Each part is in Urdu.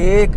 1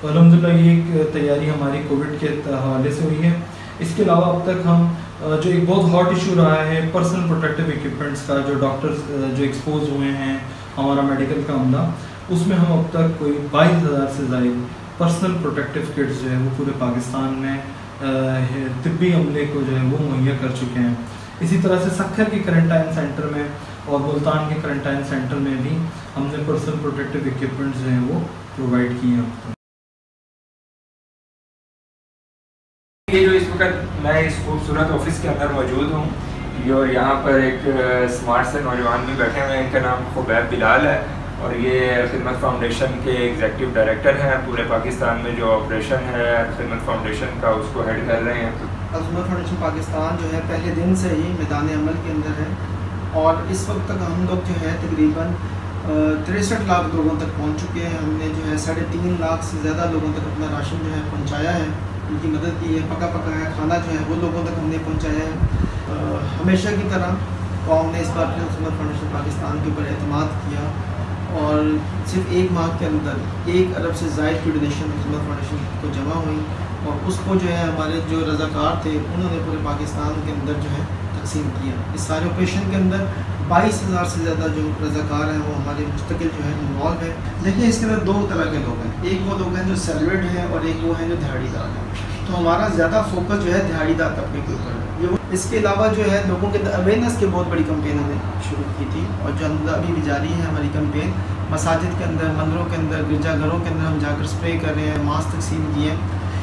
تو الحمدللہ یہ ایک تیاری ہماری کووڈ کے حوالے سے ہوئی ہے. اس کے علاوہ اب تک ہم جو ایک بہت ہاٹ ایشو رہا ہے پرسنل پروٹیکٹیو ایکوپمنٹس کا، جو ڈاکٹرز جو ایکسپوز ہوئے ہیں ہمارا میڈیکل کا عملہ، اس میں ہم اب تک کوئی 22,000 سے زائد پرسنل پروٹیکٹیو کٹس جو ہے وہ پورے پاکستان میں طبی عملے کو جو ہے وہ مہیا کر چکے ہیں. اسی طرح سے سکھر کے کرنٹائن سینٹر میں اور ملتان کے کرنٹائن سینٹر میں بھی ہم نے پرسنل پروٹیکٹیو ایکوپمنٹس جو ہیں وہ پرووائڈ کیے ہیں. یہ جو اس وقت میں اس خوبصورت آفس کے اندر موجود ہوں، جو یہاں پر ایک اسمارٹ سے نوجوان بھی بیٹھے ہوئے ہیں، ان کا نام خبیب بلال ہے اور یہ خدمت فاؤنڈیشن کے ایگزیکٹو ڈائریکٹر ہیں. پورے پاکستان میں جو آپریشن ہے خدمت فاؤنڈیشن کا اس کو ہیڈ کر رہے ہیں. خدمت فاؤنڈیشن پاکستان جو ہے پہلے دن سے ہی میدان عمل کے اندر ہے اور اس وقت تک ہم لوگ جو ہے تقریباً 63 لاکھ لوگوں تک پہنچ چکے ہیں. ہم نے جو ہے 3.5 لاکھ سے زیادہ لوگوں تک اپنا راشن جو ہے پہنچایا ہے، ان کی مدد کی ہے. پکا ہے کھانا جو ہے وہ لوگوں تک ہم نے پہنچایا ہے. ہمیشہ کی طرح قوم نے اس بار پھر خدمت فاؤنڈیشن پاکستان کے اوپر اعتماد کیا اور صرف ایک ماہ کے اندر 1 ارب سے زائد کی ڈونیشن خدمت فاؤنڈیشن کو جمع ہوئی اور اس کو جو ہے ہمارے جو رضاکار تھے انہوں نے پورے پاکستان کے اندر جو ہے تقسیم کیا. اس سارے آپریشن کے اندر 22,000 سے زیادہ جو رضاکار ہیں وہ ہمارے مستقل جو ہے انوالو ہیں. دیکھیں اس کے اندر 2 طرح کے لوگ ہیں، ایک وہ لوگ ہیں جو سیلریڈ ہیں اور ایک وہ ہیں جو دہاڑی دار ہیں. تو ہمارا زیادہ فوکس جو ہے دہاڑی دار طبقے کے اوپر ہے. اس کے علاوہ جو ہے لوگوں کے اویئرنیس کی بہت بڑی کمپین ہم نے شروع کی تھی اور جو ابھی بھی جاری ہے ہماری کمپین. مساجد کے اندر، مندروں کے اندر، گرجا گھروں کے اندر ہم جا کر اسپرے کر رہے ہیں، ماسک تقسیم کیے ہیں.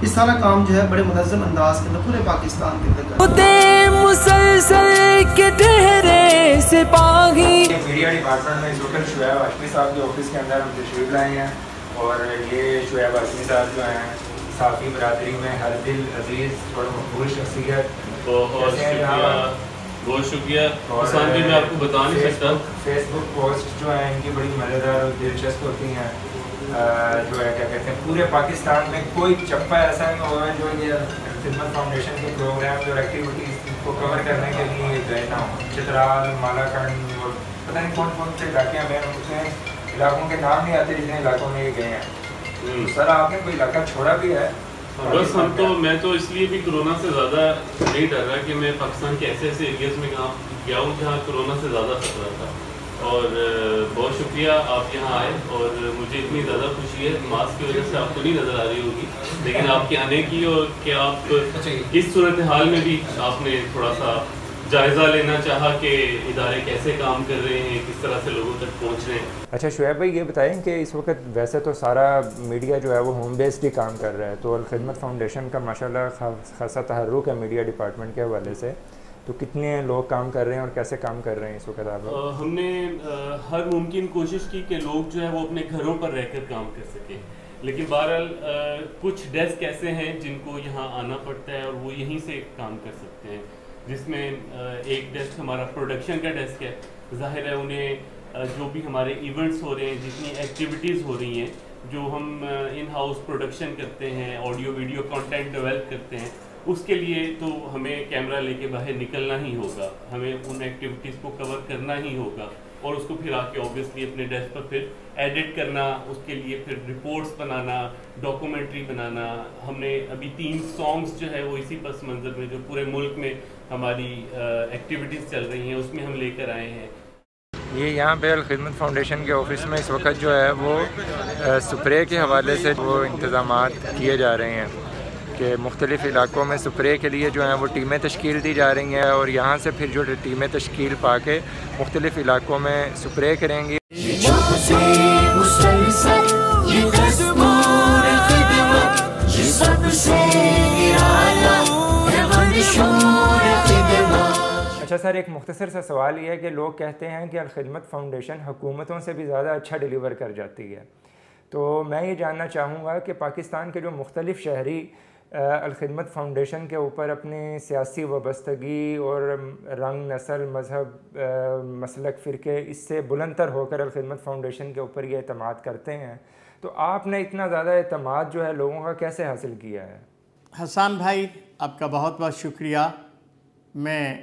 یہ سارا کام جو ہے بڑے منظم انداز کے اندر پورے پاکستان کے اندر کر رہے ہیں. مسلسل کے ٹہرے سپاہی میڈیا ڈپارٹمنٹ میں اس وقت شعیب ہاشمی صاحب کے آفس کے اندر ہم تشریف لائے ہیں اور یہ شعیب ہاشمی صاحب جو ہیں صحافی برادری میں ہر دل عزیز اور مقبول شخصیت. بہت شکریہ حسان جی، میں آپ کو بتا نہیں سکتا. فیس بک پوسٹ جو ہیں ان کی بڑی مزیدار اور دلچسپ ہوتی ہیں. جو ہے کیا کہتے ہیں پورے پاکستان میں کوئی چپا ایسا نہیں ہوگا جو یہ خدمت فاؤنڈیشن کے پروگرام اور ایکٹیویٹیز کو کور کرنے کے لیے گئے نہ ہوں. چترال، مالاکنڈ اور پتہ نہیں کون سے علاقے ہیں، میں علاقوں کے نام نہیں آتے جتنے علاقوں میں یہ گئے ہیں. سر آپ نے کوئی علاقہ چھوڑا بھی ہے؟ بس میں تو اس لیے بھی کرونا سے زیادہ نہیں ڈر رہا کہ میں پاکستان کے ایسے ایریاز میں گیا ہوں جہاں کرونا سے زیادہ خطرہ تھا. اور بہت شکریہ آپ یہاں آئے اور مجھے اتنی زیادہ خوشی ہے. ماسک کی وجہ سے آپ کو نہیں نظر آ رہی ہوگی لیکن آپ کے آنے کی اور کہ آپ اس صورتحال میں بھی آپ نے تھوڑا سا جائزہ لینا چاہا کہ ادارے کیسے کام کر رہے ہیں، کس طرح سے لوگوں تک پہنچ رہے ہیں. اچھا شعیب بھائی یہ بتائیں کہ اس وقت ویسے تو سارا میڈیا جو ہے وہ ہوم بیسڈ ہی کام کر رہا ہے، تو الخدمت فاؤنڈیشن کا ماشاءاللہ خاصا تحرک ہے میڈیا ڈپارٹمنٹ کے حوالے سے، تو کتنے لوگ کام کر رہے ہیں اور کیسے کام کر رہے ہیں اس وقت آپ؟ ہم نے ہر ممکن کوشش کی کہ لوگ جو ہے وہ اپنے گھروں پر رہ کر کام کر سکیں، لیکن بہرحال کچھ ڈیسک ایسے ہیں جن کو یہاں آنا پڑتا ہے اور وہ یہیں سے کام کر سکتے ہیں، جس میں ایک ڈیسک ہمارا پروڈکشن کا ڈیسک ہے. ظاہر ہے انہیں جو بھی ہمارے ایونٹس ہو رہے ہیں، جتنی ایکٹیویٹیز ہو رہی ہیں، جو ہم ان ہاؤس پروڈکشن کرتے ہیں، آڈیو ویڈیو کانٹینٹ ڈیولپ کرتے ہیں، اس کے لیے تو ہمیں کیمرہ لے کے باہر نکلنا ہی ہوگا، ہمیں ان ایکٹیویٹیز کو کور کرنا ہی ہوگا اور اس کو پھر آ کے اوبیسلی اپنے ڈیسک پر پھر ایڈٹ کرنا، اس کے لیے پھر رپورٹس بنانا، ڈاکومنٹری بنانا. ہم نے ابھی 3 سانگس جو ہے وہ اسی پس منظر میں جو پورے ملک میں ہماری ایکٹیویٹیز چل رہی ہیں اس میں ہم لے کر آئے ہیں. یہ یہاں پہ الخدمت فاؤنڈیشن کے آفس میں اس وقت جو ہے وہ سپرے کے حوالے سے وہ انتظامات کیے جا رہے ہیں کہ مختلف علاقوں میں سپرے کے لیے جو ہیں وہ ٹیمیں تشکیل دی جا رہی ہیں اور یہاں سے پھر جو ٹیمیں تشکیل پا کے مختلف علاقوں میں سپرے کریں گی. اچھا سر، ایک مختصر سا سوال یہ ہے کہ لوگ کہتے ہیں کہ الخدمت فاؤنڈیشن حکومتوں سے بھی زیادہ اچھا ڈیلیور کر جاتی ہے، تو میں یہ جاننا چاہوں گا کہ پاکستان کے جو مختلف شہری الخدمت فاؤنڈیشن کے اوپر اپنی سیاسی وابستگی اور رنگ، نسل، مذہب، مسلک، فرقے اس سے بلند تر ہو کر الخدمت فاؤنڈیشن کے اوپر یہ اعتماد کرتے ہیں، تو آپ نے اتنا زیادہ اعتماد جو ہے لوگوں کا کیسے حاصل کیا ہے؟ حسان بھائی آپ کا بہت بہت شکریہ. میں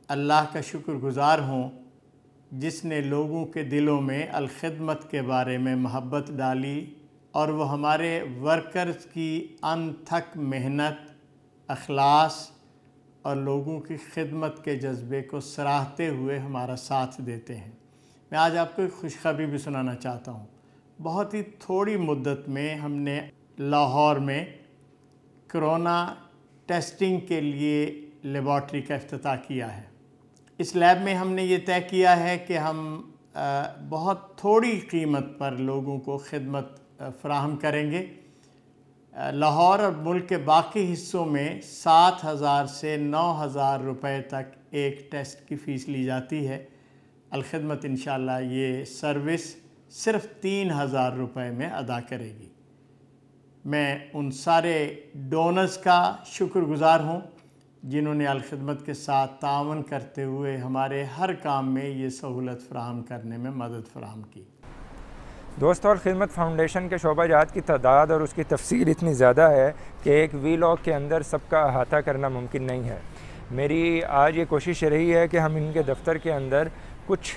اللہ کا شکر گزار ہوں جس نے لوگوں کے دلوں میں الخدمت کے بارے میں محبت ڈالی، اور وہ ہمارے ورکرز کی انتھک محنت، اخلاص اور لوگوں کی خدمت کے جذبے کو سراہتے ہوئے ہمارا ساتھ دیتے ہیں۔ میں آج آپ کو ایک خوشخبری بھی سنانا چاہتا ہوں۔ بہت ہی تھوڑی مدت میں ہم نے لاہور میں کرونا ٹیسٹنگ کے لیے لیبارٹری کا افتتاح کیا ہے۔ اس لیب میں ہم نے یہ طے کیا ہے کہ ہم بہت تھوڑی قیمت پر لوگوں کو خدمت فراہم کریں گے۔ لاہور اور ملک کے باقی حصوں میں 7,000 سے 9,000 روپے تک ایک ٹیسٹ کی فیس لی جاتی ہے۔ الخدمت انشاءاللہ یہ سروس صرف 3,000 روپے میں ادا کرے گی۔ میں ان سارے ڈونرز کا شکر گزار ہوں جنہوں نے الخدمت کے ساتھ تعاون کرتے ہوئے ہمارے ہر کام میں یہ سہولت فراہم کرنے میں مدد فراہم کی۔ دوستو، الخدمت فاؤنڈیشن کے شعبہ جات کی تعداد اور اس کی تفصیل اتنی زیادہ ہے کہ ایک ویلاگ کے اندر سب کا احاطہ کرنا ممکن نہیں ہے۔ میری آج یہ کوشش رہی ہے کہ ہم ان کے دفتر کے اندر کچھ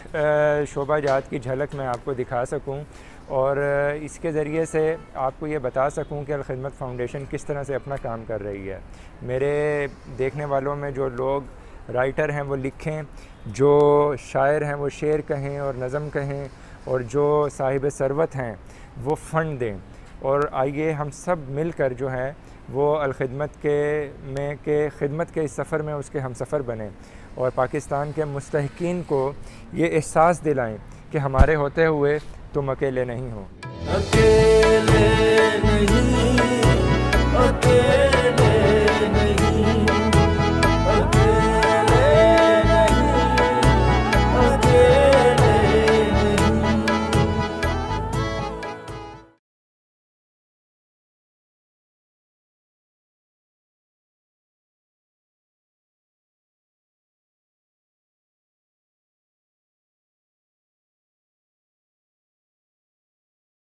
شعبہ جات کی جھلک میں آپ کو دکھا سکوں اور اس کے ذریعے سے آپ کو یہ بتا سکوں کہ الخدمت فاؤنڈیشن کس طرح سے اپنا کام کر رہی ہے۔ میرے دیکھنے والوں میں جو لوگ رائٹر ہیں وہ لکھیں، جو شاعر ہیں وہ شعر کہیں اور نظم کہیں، اور جو صاحب ثروت ہیں وہ فنڈ دیں، اور آئیے ہم سب مل کر جو ہے وہ الخدمت کے خدمت کے اس سفر میں اس کے ہم سفر بنیں اور پاکستان کے مستحقین کو یہ احساس دلائیں کہ ہمارے ہوتے ہوئے تم اکیلے نہیں ہو۔ اکیلے نہیں، اکیلے نہیں۔